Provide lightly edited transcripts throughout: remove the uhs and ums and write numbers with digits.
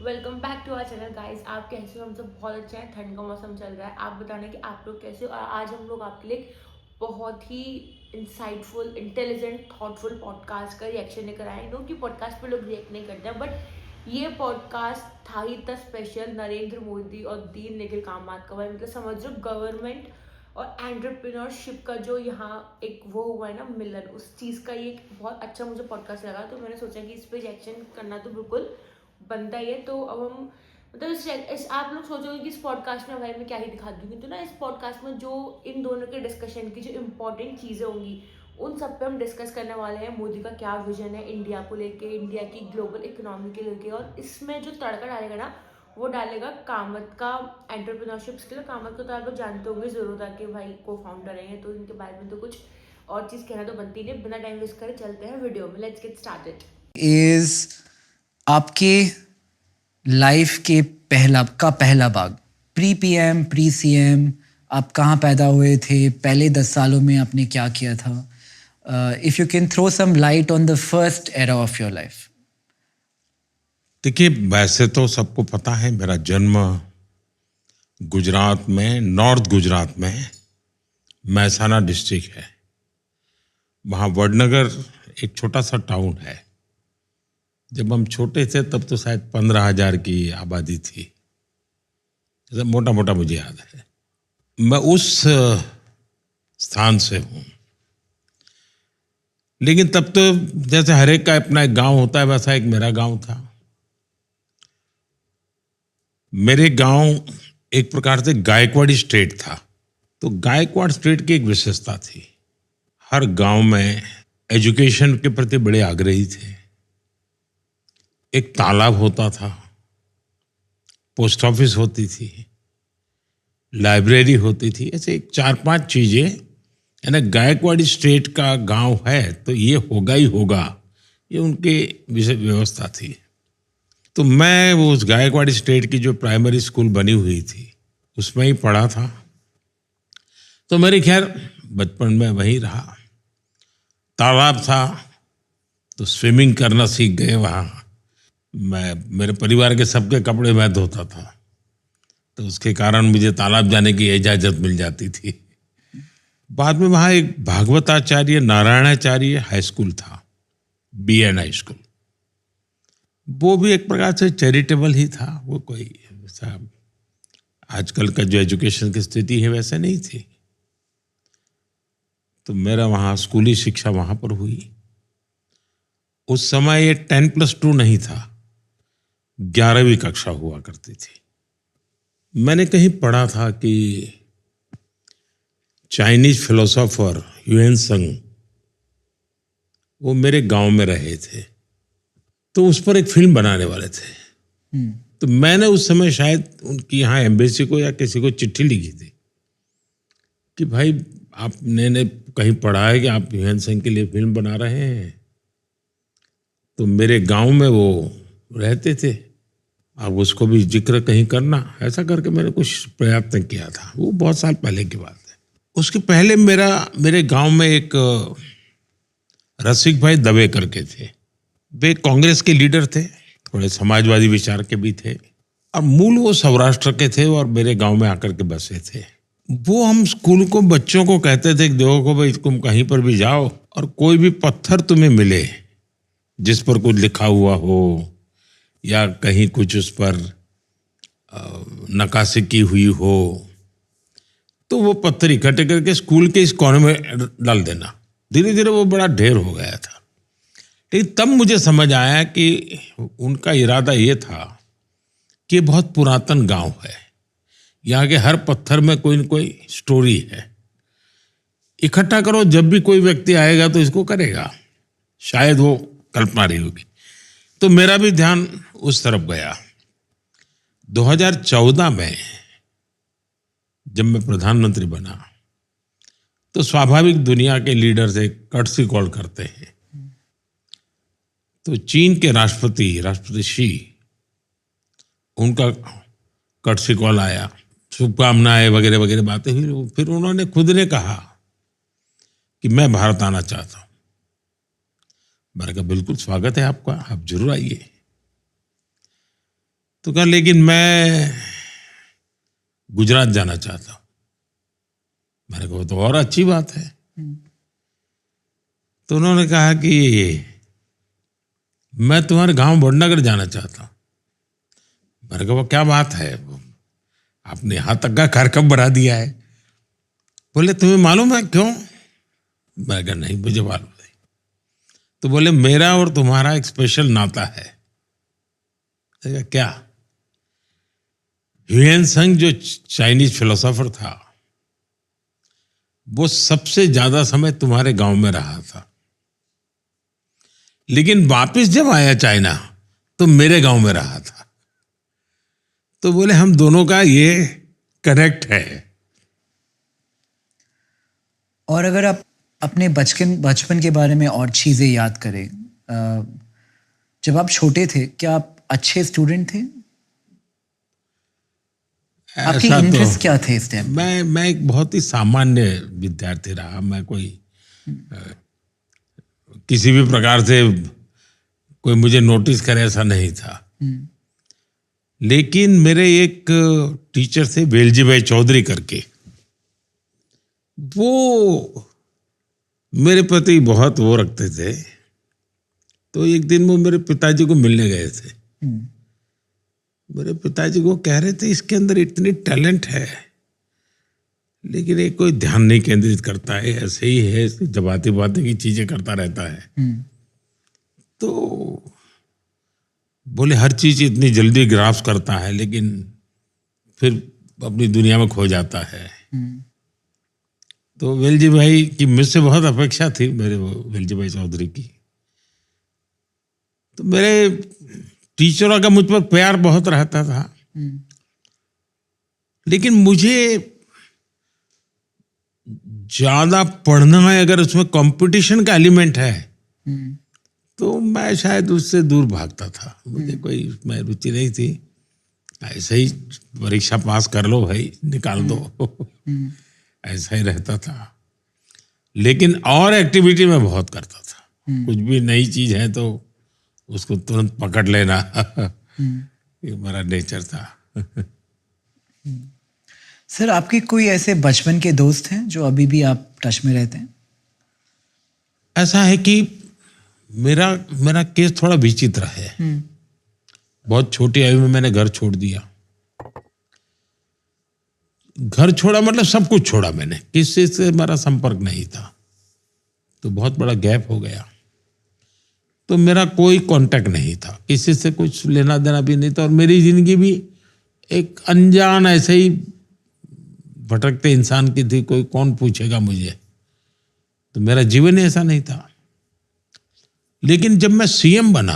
Welcome back to our channel guys. आप कैसे हो? हम सब बहुत अच्छे हैं। ठंड का मौसम चल रहा है। आप बताना कि आप लोग कैसे हो। और आज हम लोग आपके लिए बहुत ही इंसाइटफुल, इंटेलिजेंट, थॉटफुल पॉडकास्ट का रिएक्शन लेकर आए। नो कि पॉडकास्ट पे लोग रिएक्ट नहीं करते हैं, बट ये पॉडकास्ट था ही इतना स्पेशल। नरेंद्र मोदी और दीन निखिल कामत का भाई, मतलब समझ लो गवर्नमेंट और एंटरप्रेन्योरशिप का जो यहाँ एक वो हुआ है ना मिलन, उस चीज़ का ये एक बहुत अच्छा मुझे पॉडकास्ट लगा। तो मैंने सोचा कि इस पर रिएक्शन करना तो बिल्कुल बनता ही है। तो अब हम मतलब आप लोग सोचोगे कि इस पॉडकास्ट में भाई मैं क्या ही दिखा दूंगी, तो ना इस पॉडकास्ट में जो इन दोनों के डिस्कशन की जो इंपॉर्टेंट चीज़ें होंगी उन सब पे हम डिस्कस करने वाले हैं। मोदी का क्या विजन है इंडिया को लेके, इंडिया की ग्लोबल इकोनॉमी के लेके, और इसमें जो तड़का डालेगा ना वो डालेगा कामत का एंटरप्रेन्योरशिप स्किल। कामत को तो आप लोग जानते होंगे जरूर, कि भाई को फाउंडर है, तो इनके बारे में तो कुछ और चीज़ कहना तो बनती नहीं। बिना टाइम वेस्ट करे चलते हैं वीडियो में। Let's get started. इज आपके लाइफ के पहला भाग। प्री पीएम, प्री सीएम, आप कहाँ पैदा हुए थे, पहले 10 सालों में आपने क्या किया था? If you can throw some light on the first era of your life. देखिए, वैसे तो सबको पता है मेरा जन्म गुजरात में, नॉर्थ गुजरात में महसाना डिस्ट्रिक्ट है। वहाँ वडनगर एक छोटा सा टाउन है। जब हम छोटे थे तब तो शायद 15,000 की आबादी थी, जैसे मोटा मोटा मुझे याद है। मैं उस स्थान से हूँ। लेकिन तब तो जैसे हर एक का अपना एक गांव होता है, वैसा एक मेरा गांव था। मेरे गांव एक प्रकार से गायकवाड़ी स्टेट था। तो गायकवाड़ स्टेट की एक विशेषता थी, हर गांव में एजुकेशन के प्रति बड़े आग्रही थे। एक तालाब होता था, पोस्ट ऑफिस होती थी, लाइब्रेरी होती थी। ऐसे एक 4-5 चीजें, यानी गायकवाड़ी स्टेट का गांव है तो ये होगा ही होगा, ये उनके विषय व्यवस्था थी। तो मैं वो उस गायकवाड़ी स्टेट की जो प्राइमरी स्कूल बनी हुई थी उसमें ही पढ़ा था। तो मेरे खैर बचपन में वहीं रहा। तालाब था तो स्विमिंग करना सीख गए वहाँ। मेरे परिवार के सबके कपड़े मैं धोता था, तो उसके कारण मुझे तालाब जाने की इजाज़त मिल जाती थी। बाद में वहाँ एक भागवताचार्य नारायणाचार्य हाई स्कूल था, BN हाई स्कूल। वो भी एक प्रकार से चैरिटेबल ही था। वो कोई ऐसा आजकल का जो एजुकेशन की स्थिति है वैसे नहीं थी। तो मेरा वहाँ स्कूली शिक्षा वहाँ पर हुई। उस समय ये 10+2 नहीं था, 11वीं कक्षा हुआ करती थी। मैंने कहीं पढ़ा था कि चाइनीज फिलोसोफर ह्यूएन त्संग वो मेरे गांव में रहे थे, तो उस पर एक फिल्म बनाने वाले थे। तो मैंने उस समय शायद उनकी यहाँ एम्बेसी को या किसी को चिट्ठी लिखी थी कि भाई आपने ने कहीं पढ़ा है कि आप ह्यूएन त्संग के लिए फिल्म बना रहे हैं, तो मेरे गांव में वो रहते थे, अब उसको भी जिक्र कहीं करना। ऐसा करके मैंने कुछ प्रयत्न किया था। वो बहुत साल पहले की बात है। उसके पहले मेरे गांव में एक रसिक भाई दवे करके थे। वे कांग्रेस के लीडर थे, थोड़े समाजवादी विचार के भी थे, और मूल वो सौराष्ट्र के थे और मेरे गांव में आकर के बसे थे। वो हम स्कूल को बच्चों को कहते थे कि देखो भाई, तुम कहीं पर भी जाओ और कोई भी पत्थर तुम्हें मिले जिस पर कुछ लिखा हुआ हो या कहीं कुछ उस पर नक्काशी की हुई हो, तो वो पत्थर इकट्ठे करके स्कूल के इस कोने में डाल देना। धीरे धीरे वो बड़ा ढेर हो गया था। लेकिन तब मुझे समझ आया कि उनका इरादा ये था कि बहुत पुरातन गांव है, यहाँ के हर पत्थर में कोई न कोई स्टोरी है। इकट्ठा करो, जब भी कोई व्यक्ति आएगा तो इसको करेगा। शायद वो कल्पना रही होगी। तो मेरा भी ध्यान उस तरफ गया। 2014 में जब मैं प्रधानमंत्री बना तो स्वाभाविक दुनिया के लीडर से कर्टसी कॉल करते हैं। तो चीन के राष्ट्रपति शी, उनका कर्टसी कॉल आया, शुभकामनाएं वगैरह वगैरह बातें हुई। फिर उन्होंने खुद ने कहा कि मैं भारत आना चाहता हूं। मैंने कहा बिल्कुल स्वागत है आपका, आप जरूर आइए। तो कहा लेकिन मैं गुजरात जाना चाहता हूँ। मैंने कहा तो और अच्छी बात है। तो उन्होंने कहा कि मैं तुम्हारे गांव वडनगर जाना चाहता हूँ। मैंने कहा वो क्या बात है, आपने यहाँ तक का कार्यक्रम बना दिया है। बोले तुम्हें मालूम है क्यों? मैंने कहा नहीं मुझे मालूम नहीं। तो बोले मेरा और तुम्हारा एक स्पेशल नाता है। मैंने कहा क्या? ह्यूएन त्सांग जो चाइनीज फिलोसोफर था वो सबसे ज्यादा समय तुम्हारे गांव में रहा था, लेकिन वापस जब आया चाइना तो मेरे गांव में रहा था। तो बोले हम दोनों का ये कनेक्ट है। और अगर आप अपने बचपन के बारे में और चीज़ें याद करें, जब आप छोटे थे क्या आप अच्छे स्टूडेंट थे? आपके ऐसा इंटरेस्ट तो क्या थे इस टाइम? मैं एक बहुत ही सामान्य विद्यार्थी रहा। मैं कोई किसी भी प्रकार से कोई मुझे नोटिस करे ऐसा नहीं था। लेकिन मेरे एक टीचर थे वेलजी भाई चौधरी करके, वो मेरे प्रति बहुत वो रखते थे। तो एक दिन वो मेरे पिताजी को मिलने गए थे। मेरे पिताजी को कह रहे थे इसके अंदर इतनी टैलेंट है लेकिन ये कोई ध्यान नहीं केंद्रित करता है, ऐसे ही है, जबाती बातें की चीजें करता रहता है। तो बोले हर चीज इतनी जल्दी ग्रास्प करता है लेकिन फिर अपनी दुनिया में खो जाता है। तो वेलजी भाई की मुझसे बहुत अपेक्षा थी, मेरे वेलजी भाई चौधरी की। तो मेरे टीचरों का मुझ पर प्यार बहुत रहता था। लेकिन मुझे ज्यादा पढ़ना है, अगर उसमें कंपटीशन का एलिमेंट है तो मैं शायद उससे दूर भागता था। मुझे कोई उसमें रुचि नहीं थी। ऐसे ही परीक्षा पास कर लो भाई, निकाल दो, ऐसा ही रहता था। लेकिन और एक्टिविटी में बहुत करता था। कुछ भी नई चीज है तो उसको तुरंत पकड़ लेना ये मेरा नेचर था। सर आपके कोई ऐसे बचपन के दोस्त हैं जो अभी भी आप टच में रहते हैं? ऐसा है कि मेरा केस थोड़ा विचित्र है। बहुत छोटी आयु में मैंने घर छोड़ दिया। घर छोड़ा मतलब सब कुछ छोड़ा मैंने, किसी से मेरा संपर्क नहीं था। तो बहुत बड़ा गैप हो गया। तो मेरा कोई कांटेक्ट नहीं था, किसी से कुछ लेना देना भी नहीं था। और मेरी जिंदगी भी एक अनजान ऐसे ही भटकते इंसान की थी। कोई कौन पूछेगा मुझे, तो मेरा जीवन ही ऐसा नहीं था। लेकिन जब मैं सीएम बना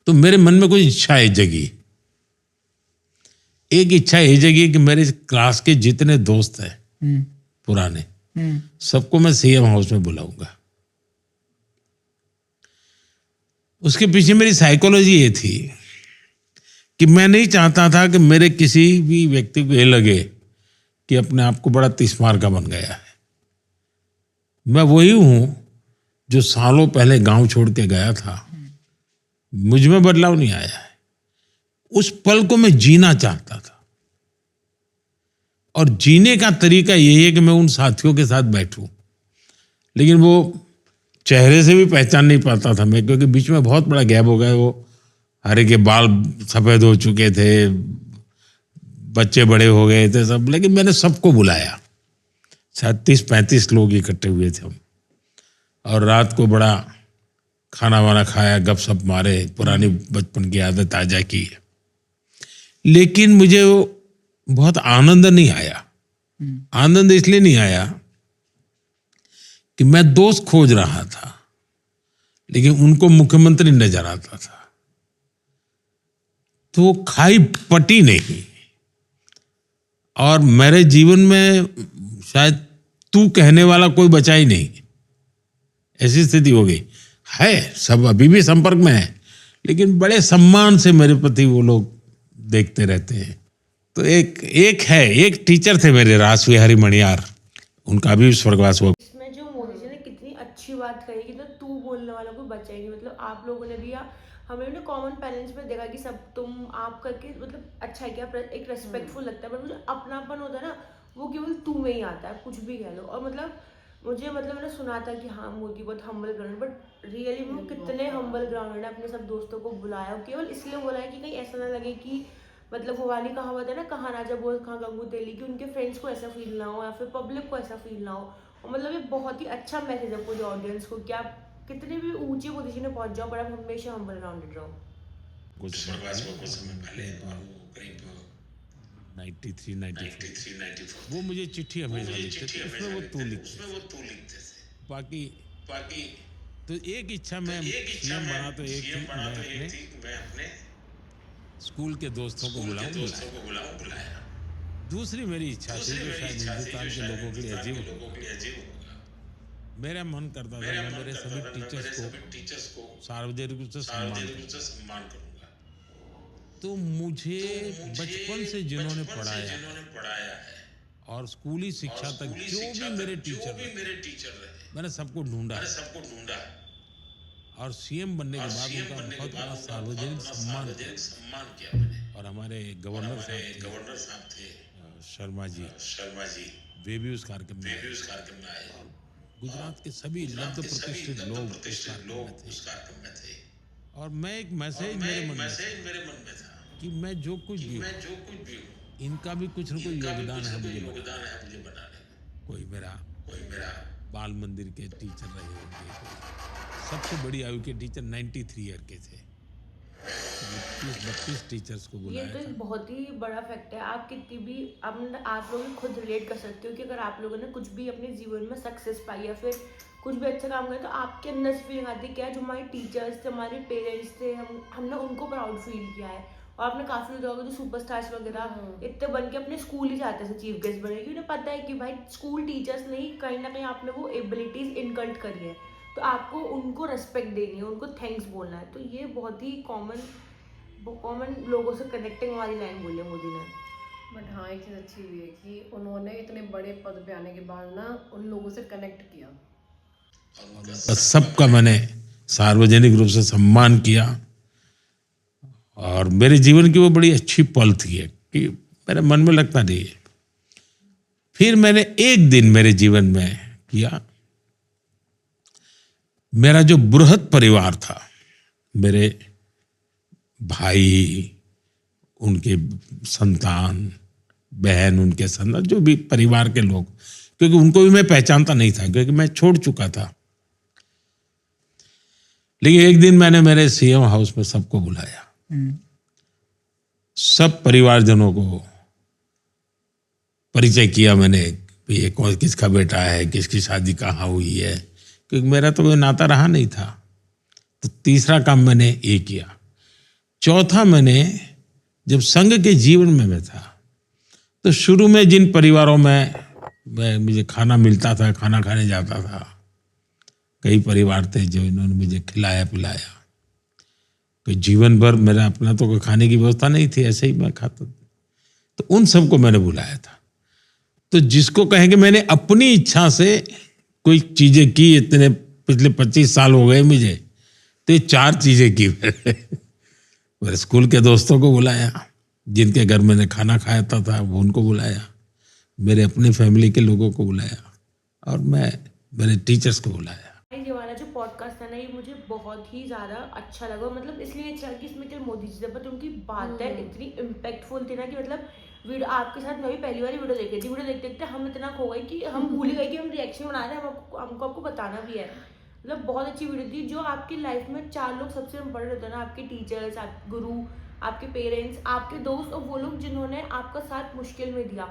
तो मेरे मन में कुछ इच्छाएं जगी। एक इच्छा ये जगी कि मेरे क्लास के जितने दोस्त हैं पुराने, सबको मैं सीएम हाउस में बुलाऊंगा। उसके पीछे मेरी साइकोलॉजी ये थी कि मैं नहीं चाहता था कि मेरे किसी भी व्यक्ति को ये लगे कि अपने आप को बड़ा तिस्मार का बन गया है। मैं वही हूं जो सालों पहले गांव छोड़ के गया था। मुझ में बदलाव नहीं आया है। उस पल को मैं जीना चाहता था। और जीने का तरीका यही है कि मैं उन साथियों के साथ बैठूं। लेकिन वो चेहरे से भी पहचान नहीं पाता था मैं, क्योंकि बीच में बहुत बड़ा गैप हो गया। वो हरे के बाल सफेद हो चुके थे, बच्चे बड़े हो गए थे सब। लेकिन मैंने सबको बुलाया। शायद 30-35 लोग इकट्ठे हुए थे हम। और रात को बड़ा खाना वाना खाया, गपशप मारे, पुरानी बचपन की आदत ताजा की। लेकिन मुझे वो बहुत आनंद नहीं आया। आनंद इसलिए नहीं आया कि मैं दोस्त खोज रहा था, लेकिन उनको मुख्यमंत्री नजर आता था। तो वो खाई पटी नहीं। और मेरे जीवन में शायद तू कहने वाला कोई बचा ही नहीं, ऐसी स्थिति हो गई है। सब अभी भी संपर्क में है, लेकिन बड़े सम्मान से मेरे प्रति वो लोग देखते रहते हैं। तो एक टीचर थे मेरे, रासवी हरि मणियार, उनका भी स्वर्गवास हुआ। इसमें जो मोदी जी ने कितनी अच्छी बात कही कि तो तू बोलने वाला कोई बचा ही नहीं। मतलब आप लोगों ने भी हमने ना कॉमन पेरेंट्स में देखा कि सब तुम आप करके मतलब अच्छा है कि आप एक रेस्पेक्टफुल लगता है, पर मुझे अपनापन होता है ना वो केवल तू में ही आता है, कुछ भी कह लो। और मतलब मुझे मतलब मैंने सुना था कि हाँ मोदी बहुत हम्बल ग्राउंड, बट रियली वो कितने हम्बल ग्राउंड है। अपने सब दोस्तों को बुलाया केवल इसलिए बुलाया कि कहीं ऐसा ना लगे कि मतलब वो वाली कहावत है ना, कहाँ राजा बोल कहाँ गंगू तेली, कि उनके फ्रेंड्स को ऐसा फील ना हो या फिर पब्लिक को ऐसा फील ना हो। और मतलब ये बहुत ही अच्छा मैसेज है पूरी ऑडियंस को कि आप कितने भी ऊंची पोजीशन में पहुंच जाओ पर आप हमेशा हम्बल ग्राउंडेड रहो। कुछ समय पहले करीब 93 94 वो मुझे चिट्ठी हमेशा लिखते थे, उसमें वो तू लिखते थे। बाकी तो एक इच्छा मैं सीएम बना तो एक थी, मैं अपने स्कूल के दोस्तों को बुलाया। दूसरी मेरी इच्छा थी जो शायद हिंदुस्तान के लोगों के लिए अजीब होगा। मेरा मन करता था मैं मेरे सभी टीचर्स को सार्वजनिक रूप से सम्मान करूंगा। तो मुझे बचपन से जिन्होंने पढ़ाया है और स्कूली शिक्षा तक जो भी मेरे टीचर रहे मैंने सबको ढूंढा और सीएम बनने के बाद उनका बहुत बड़ा सार्वजनिक सम्मान किया मैंने। और हमारे गवर्नर साहब थे शर्मा जी, वे भी उस कार्यक्रम में आए। गुजरात के सभी लब्ध प्रतिष्ठित लोग उस कार्यक्रम में थे। और मैं एक मैसेज मेरे मन में था कि मैं जो कुछ भी हूँ इनका भी कुछ न कुछ योगदान है मुझे बनाने में। कोई मेरा बाल मंदिर के टीचर रहे होंगे, कोई सबसे बड़ी आयु के टीचर 93 ईयर के थे। 32 टीचर्स को बुलाया। ये तो एक बहुत ही बड़ा फैक्ट है। आप कितनी भी आप लोग खुद रिलेट कर सकते हो कि अगर आप लोगों ने कुछ भी अपने जीवन में सक्सेस पाई या फिर कुछ भी अच्छा काम किया तो आपके अंदर से फीलिंग आती है क्या जो हमारे टीचर्स थे, हमारे पेरेंट्स थे, हमने उनको प्राउड फील किया है। और आपने काफी लोग जो सुपरस्टार्स वगैरह इतने बन के अपने स्कूल ही जाते थे चीफ गेस्ट बने, क्योंकि उन्हें पता है कि भाई स्कूल टीचर्स ने ही कहीं ना कहीं आपने वो एबिलिटीज इनकल्ट करी है, तो आपको उनको रेस्पेक्ट देनी है, उनको थैंक्स बोलना है। तो ये बहुत ही कॉमन लोगों से कनेक्टिंग वाली लाइन बोली है मोदी ने। बट हाँ एक चीज़ अच्छी हुई है कि उन्होंने इतने बड़े पद पे आने के बाद ना उन लोगों से कनेक्ट किया, सबका मैंने सार्वजनिक रूप से सम्मान किया। और मेरे जीवन की वो बड़ी अच्छी पल थी कि मेरे मन में लगता नहीं है। फिर मैंने एक दिन मेरे जीवन में किया, मेरा जो बृहद परिवार था, मेरे भाई, उनके संतान, बहन, उनके संतान, जो भी परिवार के लोग, क्योंकि उनको भी मैं पहचानता नहीं था क्योंकि मैं छोड़ चुका था। लेकिन एक दिन मैंने मेरे सीएम हाउस में सबको बुलाया, सब परिवारजनों को परिचय किया मैंने, ये कौन किसका बेटा है, किसकी शादी कहाँ हुई है, क्योंकि मेरा तो कोई नाता रहा नहीं था। तो तीसरा काम मैंने ये किया। चौथा, मैंने जब संघ के जीवन में मैं था तो शुरू में जिन परिवारों में मुझे खाना मिलता था, खाना खाने जाता था, कई परिवार थे जो इन्होंने मुझे खिलाया पिलाया। तो जीवन भर मेरा अपना तो कोई खाने की व्यवस्था नहीं थी, ऐसे ही मैं खाता था। तो उन सबको मैंने बुलाया था। तो जिसको कहेंगे मैंने अपनी इच्छा से कोई चीजें की, इतने पिछले 25 साल हो गए मुझे, तो ये 4 चीजें की। मेरे स्कूल के दोस्तों को बुलाया, जिनके घर मैंने खाना खाया था वो उनको बुलाया, मेरे अपनी फैमिली के लोगों को बुलाया, और मैं मेरे टीचर्स को बुलाया। ये वाला जो पॉडकास्ट है ना, ये मुझे बहुत ही ज़्यादा अच्छा लगा। मतलब इसलिए अच्छा कि इसमें केवल मोदी जी थे, बट उनकी बातें इतनी इम्पैक्टफुल थी ना कि मतलब वीडियो आपके साथ मैं भी पहली बार वीडियो देख रही थी। वीडियो देखते देखते हम इतना खो गए कि हम भूल गए कि हम रिएक्शन बना रहे हैं, हमको आपको बताना भी है। मतलब बहुत अच्छी वीडियो थी। जो आपकी लाइफ में 4 लोग सबसे इम्पोर्टेंट होते हैं ना, आपके टीचर्स, आपके गुरु, आपके पेरेंट्स, आपके दोस्त, और वो लोग जिन्होंने आपका साथ मुश्किल में दिया,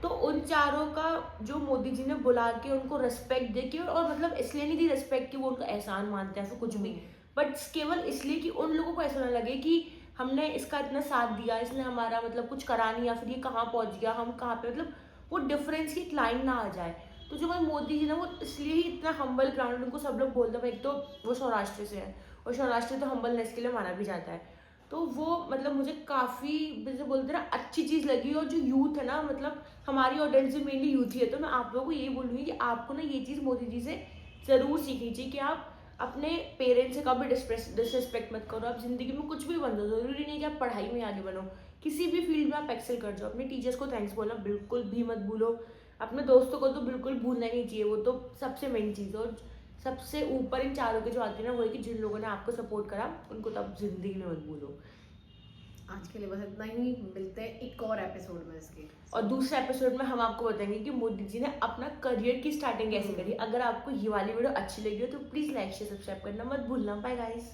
तो उन चारों का जो मोदी जी ने बुला के उनको रेस्पेक्ट दे के, और मतलब इसलिए नहीं दी रेस्पेक्ट कि वो उनका एहसान मानते हैं फिर कुछ भी, बट केवल इसलिए कि उन लोगों को ऐसा ना लगे कि हमने इसका इतना साथ दिया, इसने हमारा मतलब कुछ करा नहीं, या फिर ये कहाँ पहुँच गया, हम कहाँ पे, मतलब वो डिफरेंस की एक लाइन ना आ जाए। तो जो हमारे मोदी जी ना, वो इसलिए ही इतना हम्बल ग्राउंड, उनको सब लोग बोलते हैं। एक तो वो सौराष्ट्र से है, और सौराष्ट्र तो हम्बलनेस के लिए माना भी जाता है। तो वो मतलब मुझे काफ़ी जैसे बोलते हैं ना अच्छी चीज़ लगी। और जो यूथ है ना, मतलब हमारी ऑडियंस में मेनली यूथ ही है, तो मैं आप लोगों को यही बोलूँगी कि आपको ना ये चीज़ मोदी जी से ज़रूर सीखनी चाहिए कि आप अपने पेरेंट्स से कभी डिसरिस्पेक्ट मत करो। आप जिंदगी में कुछ भी बन जाओ, जरूरी नहीं कि आप पढ़ाई में आगे बनो, किसी भी फील्ड में आप एक्सेल कर जाओ। अपने टीचर्स को थैंक्स बोलना बिल्कुल भी मत भूलो। अपने दोस्तों को तो बिल्कुल भूलना ही नहीं चाहिए, वो तो सबसे मेन चीज़ है। और सबसे ऊपर इन चारों के जो आती है ना, वो है कि जिन लोगों ने आपको सपोर्ट करा उनको तब जिंदगी में मत भूलो। आज के लिए बस इतना ही, मिलते हैं एक और एपिसोड में इसके। और दूसरे एपिसोड में हम आपको बताएंगे कि मोदी जी ने अपना करियर की स्टार्टिंग कैसे करी। अगर आपको ये वाली वीडियो अच्छी लगी हो तो प्लीज़ लाइक शेयर सब्सक्राइब करना मत भूलना। Bye guys.